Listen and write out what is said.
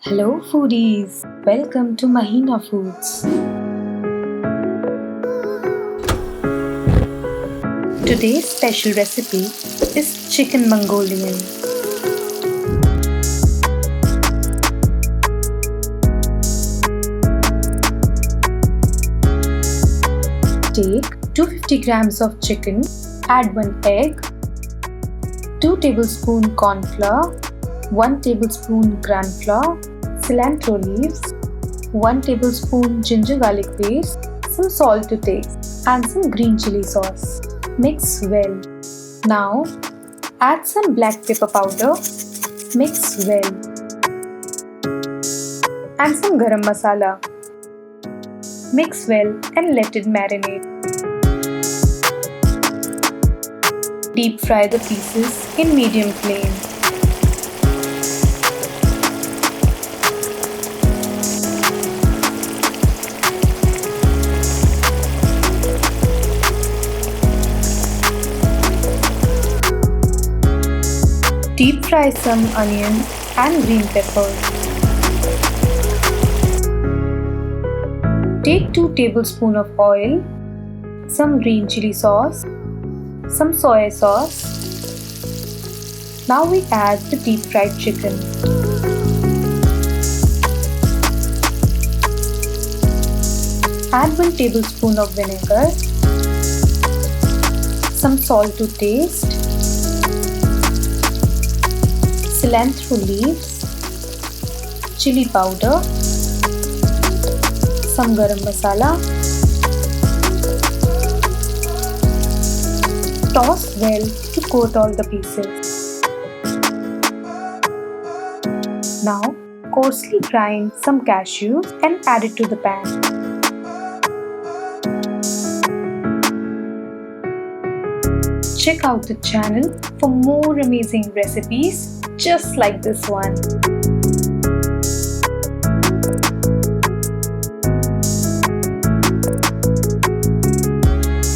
Hello foodies, welcome to Mahinafoods. Today's special recipe is chicken Mongolian. Take 250 grams of chicken, add 1 egg, 2 tablespoons corn flour, 1 tablespoon gram flour, cilantro leaves, 1 tablespoon ginger garlic paste, some salt to taste, and some green chili sauce. Mix well. Now add some black pepper powder. Mix well. And some Garam Masala. Mix well and let it marinate. Deep fry the pieces in medium flame. Deep fry some onion and green peppers. Take 2 tablespoons of oil, some green chili sauce, some soya sauce. Now we add the deep fried chicken. Add 1 tablespoon of vinegar, some salt to taste, cilantro leaves, chili powder, some garam masala. Toss well to coat all the pieces. Now coarsely grind some cashews and add it to the pan. Check out the channel for more amazing recipes just like this one.